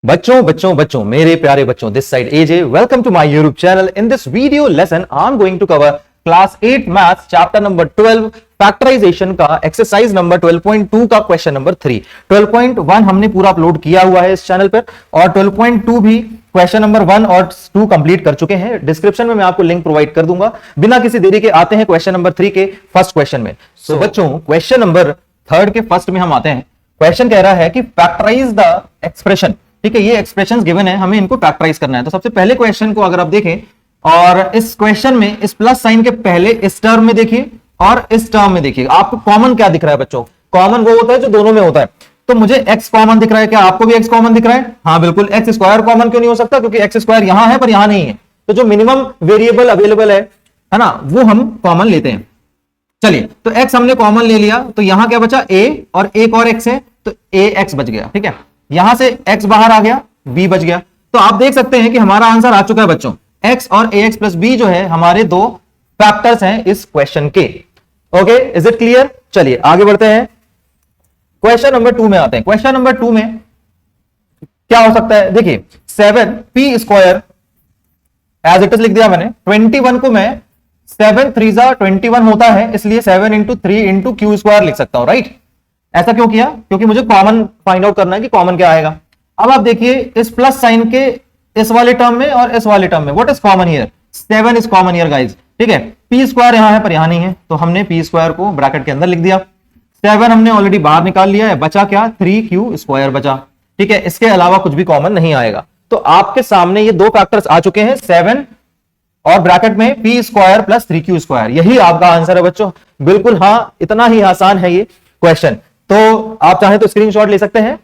बच्चों बच्चों बच्चों मेरे प्यारे बच्चों, this side AJ, welcome to my YouTube channel. In this video lesson I am going to cover class 8 maths chapter number 12 factorisation का exercise number 12.2 का क्वेश्चन नंबर 3। 12.1 हमने पूरा अपलोड किया हुआ है इस चैनल पर और 12.2 भी क्वेश्चन नंबर 1 और 2 कंप्लीट कर चुके हैं। डिस्क्रिप्शन में मैं आपको लिंक प्रोवाइड कर दूंगा। बिना किसी देरी के आते हैं क्वेश्चन नंबर 3 के फर्स्ट क्वेश्चन में। सो बच्चों, क्वेश्चन नंबर 3 के फर्स्ट में हम आते हैं। क्वेश्चन कह रहा है कि फैक्टराइज द एक्सप्रेशन। ठीक है, ये एक्सप्रेशंस गिवन है, हमें इनको फैक्टराइज करना है। तो सबसे पहले क्वेश्चन को अगर आप देखें और इस क्वेश्चन में इस प्लस साइन के पहले इस टर्म में देखिए और इस टर्म में देखिए, आपको कॉमन क्या दिख रहा है बच्चों? कॉमन वो होता है जो दोनों में होता है। तो मुझे x कॉमन दिख रहा है, क्या आपको भी x कॉमन दिख रहा है? हाँ बिल्कुल। एक्स स्क्वायर कॉमन क्यों नहीं हो सकता? क्योंकि एक्स स्क्वायर यहां है पर यहां नहीं है। तो जो मिनिमम वेरिएबल अवेलेबल है ना, वो हम कॉमन लेते हैं। चलिए, तो x हमने कॉमन ले लिया, तो यहां क्या बचा? a और एक और x है, तो ax बच गया। ठीक है, यहां से x बाहर आ गया, b बच गया। तो आप देख सकते हैं कि हमारा आंसर आ चुका है बच्चों। x और ax प्लस b जो है हमारे दो फैक्टर्स हैं इस क्वेश्चन के। Okay, is it clear? चलिए आगे बढ़ते हैं, क्वेश्चन नंबर 2 में आते हैं। क्वेश्चन नंबर 2 में क्या हो सकता है? देखिए, 7p square as it is लिख दिया मैंने। 21 को मैं 7 3 21 होता है, इसलिए 7 इंटू 3 इंटू क्यू स्क्वायर लिख सकता हूं। राइट, ऐसा क्यों किया? क्योंकि मुझे कॉमन फाइंड आउट करना है कि कॉमन क्या आएगा। अब आप देखिए इस प्लस साइन के इस वाले टर्म में और इस वाले टर्म में, what is common here? 7 is common here guys. ठीक है, पी स्क्वायर यहां है पर यहां नहीं है, तो हमने पी स्क्वायर को ब्रैकेट के अंदर लिख दिया। 7 हमने ऑलरेडी बाहर निकाल लिया है, बचा क्या? 3q स्क्वायर बचा। ठीक है, इसके अलावा कुछ भी कॉमन नहीं आएगा। तो आपके सामने ये दो फैक्टर्स आ चुके हैं, 7 और ब्रैकेट में P square plus 3q square. यही आपका आंसर है बच्चों। बिल्कुल, हाँ, इतना ही आसान है ये क्वेश्चन। तो आप चाहें तो स्क्रीनशॉट ले सकते हैं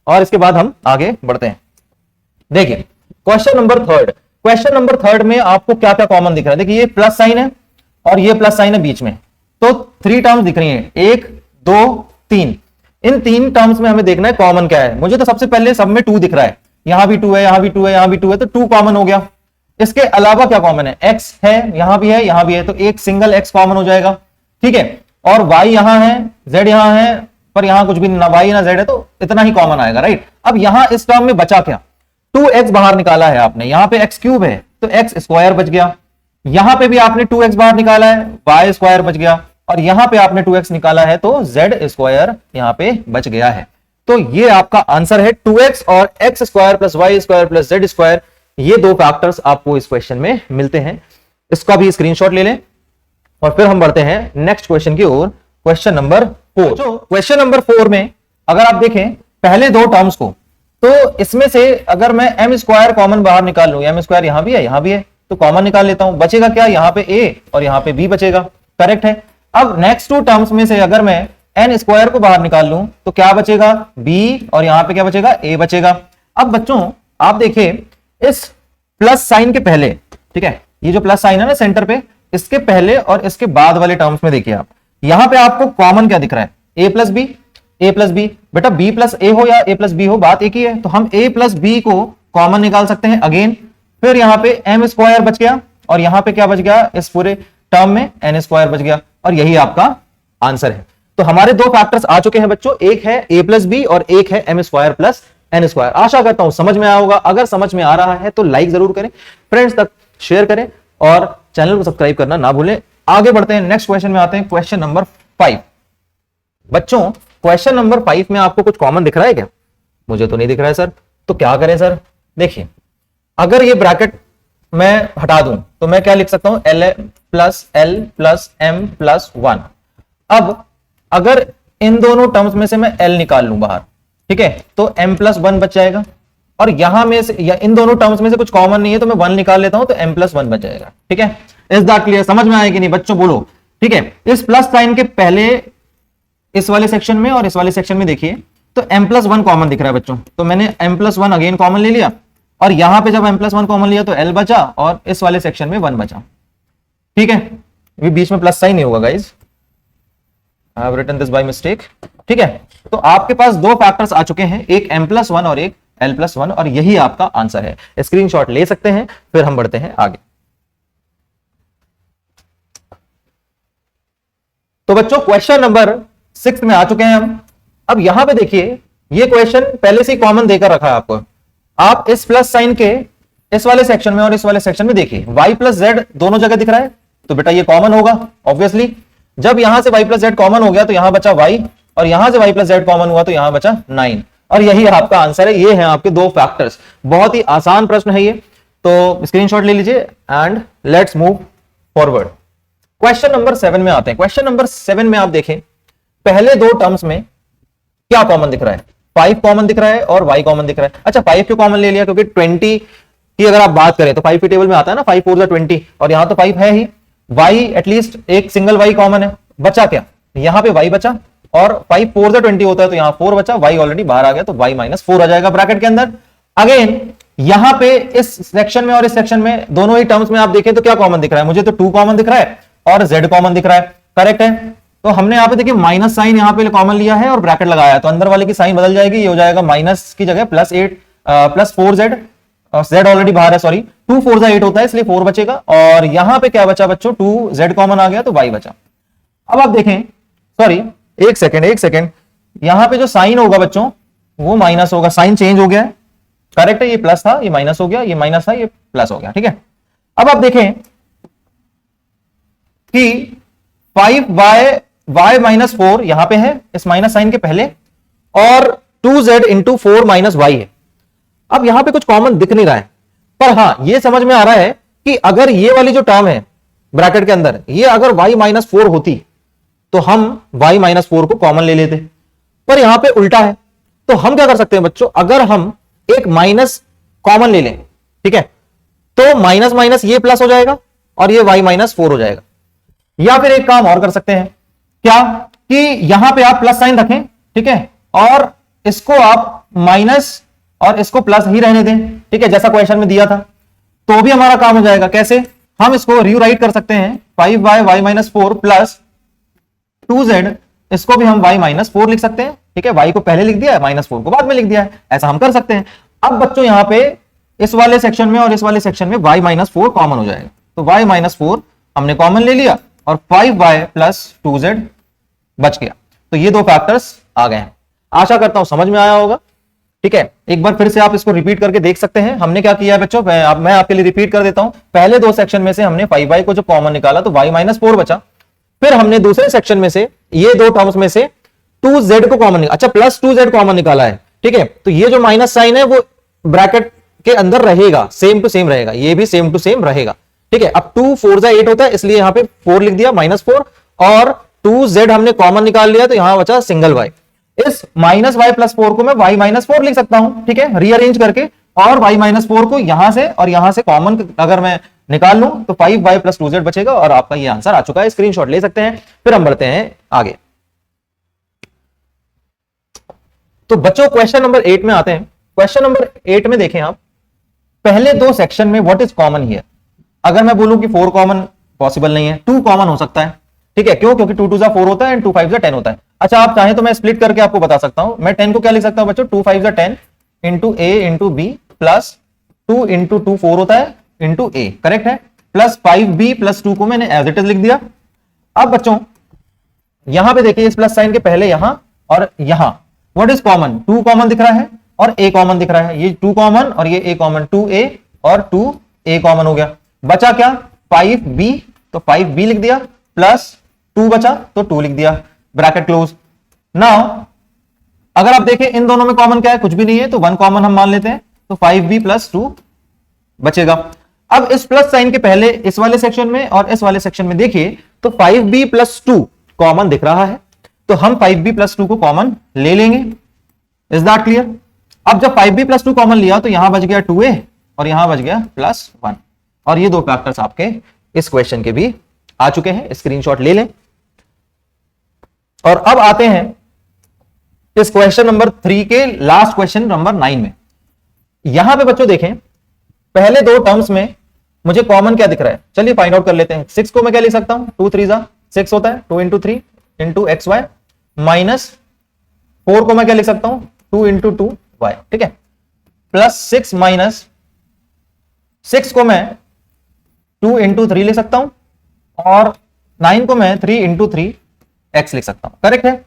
और इसके बाद हम आगे बढ़ते हैं। देखिए क्वेश्चन नंबर 3। क्वेश्चन नंबर 3 में आपको क्या क्या कॉमन दिख रहा है? देखिए, ये प्लस साइन है और ये प्लस साइन है बीच में, तो 3 टर्म्स दिख रही हैं, 1 2 3। इन 3 टर्म्स में हमें देखना है कॉमन क्या है। मुझे तो सबसे पहले सब में 2 दिख रहा है, यहां भी 2 है, यहां भी 2 है, यहां भी 2 है, तो 2 कॉमन हो गया। इसके अलावा क्या कॉमन है? x है, यहां भी है, यहां भी है, तो एक सिंगल x कॉमन हो जाएगा। ठीक है, और y यहां है, z यहां है, पर यहां कुछ भी ना y ना z है, तो इतना ही कॉमन आएगा। राइट, अब यहां इस टर्म में बचा क्या? 2x बाहर निकाला है आपने, यहां पे x क्यूब है तो x स्क्वायर बच गया। यहां पे भी आपने 2x बाहर निकाला है, y स्क्वायर बच गया, और यहां पे आपने 2x निकाला है तो z स्क्वायर यहां पे बच गया है। तो ये आपका आंसर है 2x और x square plus y square plus z square. ये दो फैक्टर्स आपको इस क्वेश्चन में मिलते हैं। इसका भी स्क्रीनशॉट ले लें और फिर हम बढ़ते हैं नेक्स्ट क्वेश्चन की ओर। Question number 4। क्वेश्चन नंबर 4 में अगर आप देखें पहले दो टर्म्स को, तो इसमें से अगर मैं एम स्क्वायर कॉमन बाहर निकाल लूं, एम स्क्वायर यहां भी है यहां भी है, तो कॉमन निकाल लेता हूं, बचेगा क्या? यहां पे a और यहां पे b बचेगा। करेक्ट है। अब नेक्स्ट 2 टर्म्स में से अगर मैं एन स्क्वायर को बाहर निकाल लूं तो क्या बचेगा? b और यहां पे क्या बचेगा? a बचेगा। अब बच्चों आप देखिए इस प्लस साइन के पहले, ठीक है, ये जो प्लस साइन है ना सेंटर पे, इसके पहले और इसके बाद वाले टर्म्स में देखिए आप, यहां पे आपको कॉमन क्या दिख रहा है? a plus b, a plus b. बेटा b प्लस a हो या a प्लस b हो, बात एक ही है। तो हम a प्लस b को कॉमन निकाल सकते हैं अगेन। फिर यहां पे m स्क्वायर बच गया और यहां पे क्या बच गया? इस पूरे टर्म में n स्क्वायर बच गया, और यही आपका आंसर है। तो हमारे दो फैक्टर्स आ चुके हैं बच्चों, एक है a प्लस बी और एक है m square plus n square. आशा करता हूं समझ में आया होगा। अगर समझ में आ रहा है तो लाइक जरूर करें, फ्रेंड्स तक शेयर करें और चैनल को सब्सक्राइब करना ना भूलें। आगे बढ़ते हैं, नेक्स्ट क्वेश्चन में आते हैं। Question number 5। बच्चों क्वेश्चन नंबर 5 में आपको कुछ कॉमन दिख रहा है क्या? मुझे तो नहीं दिख रहा है सर। तो क्या करें सर? देखिए, अगर ये ब्रैकेट मैं हटा दूं तो मैं क्या लिख सकता हूं? l plus m plus 1। अब अगर इन दोनों टर्म्स में से मैं l निकाल लूं बाहर, ठीक है, तो m प्लस 1 बच जाएगा। और यहां में से या इन दोनों टर्म्स में से कुछ कॉमन नहीं है तो मैं 1 निकाल लेता हूं, तो m प्लस 1 बच जाएगा। ठीक है, इज दैट क्लियर? समझ में आएगी नहीं बच्चों? बोलो। ठीक है, इस प्लस साइन के पहले इस वाले सेक्शन में और इस वाले सेक्शन में देखिए तो m प्लस 1 कॉमन दिख रहा है बच्चों, तो मैंने m प्लस 1 अगेन कॉमन ले लिया, और यहां पे जब m प्लस 1 कॉमन लिया तो l बचा और इस वाले सेक्शन में 1 बचा। ठीक है, ये बीच में प्लस साइन नहीं होगा guys, I have written this by mistake. ठीक है, तो आपके पास दो फैक्टर्स आ चुके हैं, एक m प्लस 1 और एक l प्लस 1, और यही आपका आंसर है। स्क्रीनशॉट ले सकते हैं, फिर हम बढ़ते हैं आगे। तो बच्चों क्वेश्चन नंबर 6 में आ चुके हैं हम। अब यहां पे देखिए, ये क्वेश्चन पहले से ही कॉमन देकर रखा है आपको। आप इस प्लस साइन के इस वाले सेक्शन में और इस वाले सेक्शन में देखिए, y प्लस जेड दोनों जगह दिख रहा है, तो बेटा ये कॉमन होगा ऑब्वियसली। जब यहां से y प्लस जेड कॉमन हो गया तो यहां बचा y, और यहां से y प्लस जेड कॉमन हुआ तो यहां बचा 9, और यही आपका आंसर है। ये है आपके दो फैक्टर्स। बहुत ही आसान प्रश्न है ये, तो स्क्रीनशॉट ले लीजिए and let's move forward. Question number 7 में आते हैं। क्वेश्चन नंबर 7 में आप देखें, पहले दो टर्म्स में क्या कॉमन दिख रहा है? 5 कॉमन दिख रहा है और y कॉमन दिख रहा है। अच्छा 5 क्यों कॉमन ले लिया? क्योंकि 20 की अगर आप बात करें तो 5 की टेबल में आता है ना, 5 4 20, और यहां तो 5 है ही। y एटलीस्ट एक सिंगल y कॉमन है, बचा क्या? यहां पे y बचा, और 5 4 20 होता है तो यहां 4 बचा, y ऑलरेडी बाहर आ गया तो y माइनस 4 आ जाएगा ब्रैकेट के अंदर। अगेन यहां पे इस सेक्शन में और इस सेक्शन में दोनों ही टर्म्स में आप देखें तो क्या कॉमन दिख रहा है? मुझे तो 2 कॉमन दिख रहा है और z कॉमन दिख रहा है, करेक्ट है। तो हमने यहां पे देखिए माइनस साइन यहां पे कॉमन लिया है और ब्रैकेट लगाया है, तो अंदर वाले की साइन बदल जाएगी, ये हो जाएगा माइनस की जगह प्लस 4z, z ऑलरेडी बाहर है, सॉरी 2 4 8 होता है इसलिए 4 बचेगा, और यहां पे क्या बचा बच्चों? 2z कॉमन आ गया तो y बचा। अब आप देखें, सॉरी एक सेकेंड, यहां पे जो साइन होगा बच्चों वो माइनस होगा, साइन चेंज हो गया है, करेक्ट है। ये प्लस था, ये माइनस हो गया, ये माइनस था, ये प्लस हो गया, ठीक है। अब आप देखें कि 5y माइनस 4 यहां पे है इस माइनस साइन के पहले, और 2z इंटू 4 माइनस y है। अब यहां पे कुछ कॉमन दिख नहीं रहा है, पर हां ये समझ में आ रहा है कि अगर ये वाली जो टर्म है ब्रैकेट के अंदर, ये अगर y माइनस 4 होती तो हम y माइनस 4 को कॉमन ले लेते, पर यहां पे उल्टा है। तो हम क्या कर सकते हैं बच्चों? अगर हम एक माइनस कॉमन ले लें, ठीक है, तो माइनस माइनस ये प्लस हो जाएगा और ये y माइनस 4 हो जाएगा। या फिर एक काम और कर सकते हैं, क्या कि यहां पे आप प्लस साइन रखें, ठीक है, और इसको आप माइनस और इसको प्लस ही रहने दें, ठीक है, जैसा क्वेश्चन में दिया था, तो भी हमारा काम हो जाएगा। कैसे? हम इसको रीराइट कर सकते हैं, 5y माइनस 4 प्लस 2z, इसको भी हम y माइनस 4 लिख सकते हैं, ठीक है। y को पहले लिख दिया है, माइनस 4 को बाद में लिख दिया है, ऐसा हम कर सकते हैं। अब बच्चों यहां पे इस वाले सेक्शन में और इस वाले सेक्शन में y माइनस 4 कॉमन हो जाएगा, तो y माइनस 4 हमने कॉमन ले लिया और 5y प्लस 2z बच गया। तो ये दो फैक्टर्स आ गए हैं। आशा करता हूं समझ में आया होगा, ठीक है। एक बार फिर से आप इसको रिपीट करके देख सकते हैं। हमने क्या किया है बच्चों, मैं आपके लिए रिपीट कर देता हूं। पहले दो सेक्शन में से हमने 5y को जो कॉमन निकाला तो y माइनस 4 बचा, फिर हमने दूसरे सेक्शन में से ये दो टर्म्स में से 2z को कॉमन निकाला, अच्छा प्लस 2z कॉमन निकाला है, ठीक है। तो ये जो माइनस साइन है वो ब्रैकेट के अंदर रहेगा, सेम टू सेम रहेगा, ये भी सेम टू सेम रहेगा, ठीक है। अब 2 4 8 होता है इसलिए यहां पे 4 लिख दिया, माइनस 4, और 2z हमने कॉमन निकाल लिया तो यहां बचा सिंगल y। इस माइनस y प्लस 4 को मैं y माइनस 4 लिख सकता हूं, ठीक है, रीअरेंज करके, और y माइनस 4 को यहां से और यहां से कॉमन अगर मैं निकाल लूं तो 5y प्लस 2z बचेगा, और आपका ये आंसर आ चुका है। स्क्रीनशॉट ले सकते हैं। फिर हम बढ़ते हैं आगे। तो बच्चों क्वेश्चन नंबर 8 में आते हैं। क्वेश्चन नंबर 8 में देखें आप, पहले दो सेक्शन में व्हाट इज कॉमन हियर। अगर मैं बोलूं कि 4 कॉमन पॉसिबल नहीं है, 2 कॉमन हो सकता है, ठीक है। क्यों? क्योंकि 2 2 4 होता है एंड 2 5 10 होता है। अच्छा आप चाहें तो मैं स्प्लिट करके आपको बता सकता हूं। मैं 10 को क्या लिख सकता हूं बच्चों? 2 5 10 into a into b plus 2 into 2 4 होता है इंटू a, करेक्ट है, प्लस 5b प्लस 2 को मैंने एज इट इज लिख दिया। अब बच्चों यहां पे देखिए इस प्लस साइन के पहले यहां और यहां व्हाट इज कॉमन? 2 कॉमन दिख रहा है और a कॉमन दिख रहा है। ये 2 कॉमन और ये a कॉमन, 2a और 2a कॉमन हो गया। बचा क्या? 5b, तो 5b लिख दिया, प्लस 2 बचा तो 2 लिख दिया, ब्रैकेट क्लोज। नाउ अगर आप देखें इन दोनों में कॉमन क्या है? कुछ भी नहीं है, तो 1 कॉमन हम मान लेते हैं, तो 5b प्लस 2 बचेगा। अब इस प्लस साइन के पहले इस वाले सेक्शन में और इस वाले सेक्शन में देखिए तो 5b प्लस 2 कॉमन दिख रहा है, तो हम 5b प्लस 2 को कॉमन ले लेंगे। Is that clear? अब जब 5b प्लस 2 कॉमन लिया तो यहां बच गया 2a और यहां बच गया प्लस 1, और ये दो फैक्टर्स आपके इस क्वेश्चन के भी आ चुके हैं। स्क्रीनशॉट ले लें। और अब आते हैं इस क्वेश्चन नंबर 3 के लास्ट क्वेश्चन नंबर 9 में। यहां पे बच्चों देखें पहले दो टर्म्स में मुझे कॉमन क्या दिख रहा है, चलिए फाइंड आउट कर लेते हैं। 6 को मैं क्या लिख सकता हूं? 2 3 6 होता है, 2 into 3 into x y, minus 4 को मैं क्या लिख सकता हूं? 2 इंटू 2 वाई, ठीक है, प्लस 6 माइनस 6 को मैं 2 इंटू 3 लिख सकता हूं, और 9 को मैं 3 इंटू 3 एक्स लिख सकता हूं, करेक्ट है।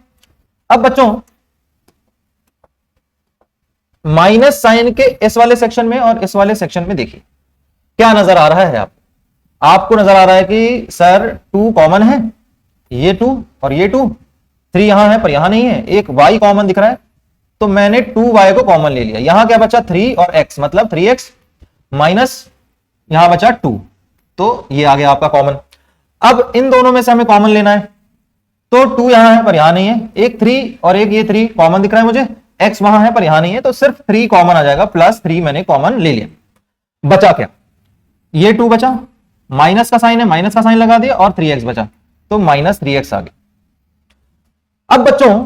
अब बच्चों माइनस साइन के इस वाले सेक्शन में और इस वाले सेक्शन में देखिए क्या नजर आ रहा है आपको नजर आ रहा है कि सर 2 कॉमन है, ये 2 और ये 2, 3 यहां है पर यहां नहीं है, एक y कॉमन दिख रहा है, तो मैंने 2y को कॉमन ले लिया। यहां क्या बचा 3 और x, मतलब 3x माइनस यहां बचा 2, तो ये आ गया आपका कॉमन। अब इन दोनों में से हमें कॉमन लेना है, तो 2 यहां है पर यहां नहीं है, एक 3 और एक ये 3 कॉमन दिख रहा है मुझे, x वहां है पर यहां नहीं है, तो सिर्फ 3 कॉमन आ जाएगा, प्लस 3 मैंने कॉमन ले लिया। बचा क्या, ये 2 बचा, माइनस का साइन है, माइनस का साइन लगा दिया, और 3x बचा, तो माइनस 3x आ गया। अब बच्चों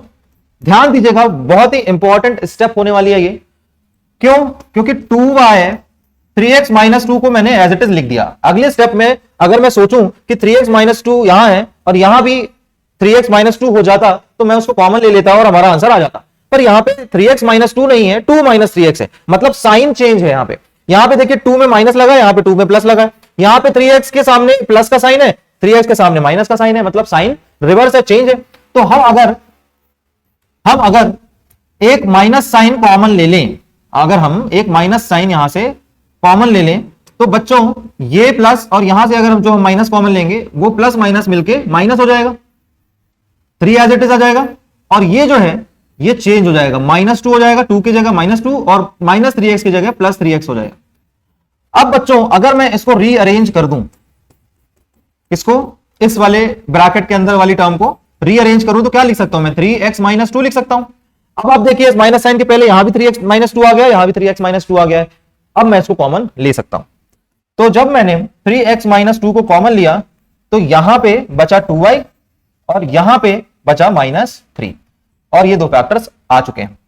ध्यान दीजिएगा, बहुत ही इंपॉर्टेंट स्टेप होने वाली है ये। क्यों? क्योंकि 2y 3x माइनस 2 को मैंने एज इट इज लिख दिया। अगले स्टेप में अगर मैं सोचूं कि 3x माइनस 2 यहां है और यहां भी 3x माइनस 2 हो जाता, तो मैं उसको कॉमन ले लेता और हमारा आंसर आ जाता। पर यहां पे 3x माइनस 2 नहीं है, 2 माइनस 3x है, मतलब साइन चेंज है यहां पे देखिए 2 में माइनस लगा, यहां पे 2 में प्लस लगा, यहां पे 3x के सामने प्लस का साइन है, 3x के सामने माइनस का साइन है, मतलब साइन रिवर्स है, चेंज है। तो हम अगर एक माइनस साइन कॉमन ले लें, अगर हम एक माइनस साइन यहां से कॉमन ले लें, तो बच्चों ये प्लस और यहां से अगर हम जो माइनस कॉमन लेंगे वो प्लस माइनस मिलके माइनस हो जाएगा, 3 एज इट इज आ जाएगा, और ये जो है ये चेंज हो जाएगा, -2 हो जाएगा, 2 की जगह -2 और माइनस 3x की जगह प्लस 3x हो जाएगा। अब बच्चों अगर मैं इसको रीअरेंज कर दूं, इसको इस वाले ब्रैकेट के अंदर वाली टर्म को रीअरेंज करूं, तो क्या लिख सकता हूं मैं, 3x माइनस 2 लिख सकता हूं। अब आप देखिए इस माइनस साइन के पहले यहां भी 3x माइनस 2 आ गया, यहां भी 3x माइनस 2 आ गया है। अब मैं इसको कॉमन ले सकता हूं, तो जब मैंने 3x माइनस 2 को कॉमन लिया तो यहां पे बचा 2y और यहां पे बचा -3, और ये दो फैक्टर्स आ चुके हैं।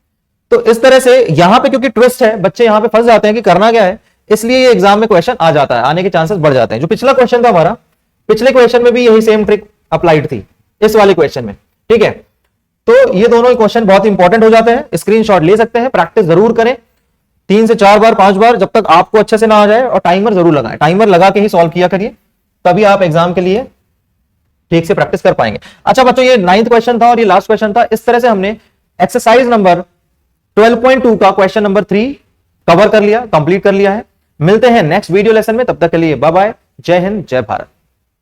तो इस तरह से यहां पे क्योंकि ट्विस्ट है, बच्चे यहां पे फंस जाते हैं कि करना क्या है, इसलिए ये एग्जाम में क्वेश्चन आ जाता है, आने के चांसेस बढ़ जाते हैं। जो पिछला क्वेश्चन था हमारा, पिछले क्वेश्चन में भी यही सेम ट्रिक अप्लाइड थी इस वाले क्वेश्चन में, ठीक है। तो ये दोनों क्वेश्चन बहुत इंपॉर्टेंट हो जाते हैं, स्क्रीनशॉट ले सकते हैं, प्रैक्टिस जरूर करें 3 से 4 बार 5 बार, जब तक आपको अच्छे से ना आ जाए, और टाइमर जरूर लगाएं, टाइमर लगा के ही सॉल्व किया करिए, तभी आप एग्जाम के लिए ठीक से प्रैक्टिस कर पाएंगे। अच्छा बच्चों, ये 9th क्वेश्चन था और ये लास्ट क्वेश्चन था। इस तरह से हमने एक्सरसाइज नंबर 12.2 का क्वेश्चन नंबर 3 कवर कर लिया, कंप्लीट कर लिया है। मिलते हैं नेक्स्ट वीडियो लेसन में, तब तक के लिए बाय बाय, जय हिंद, जय भारत।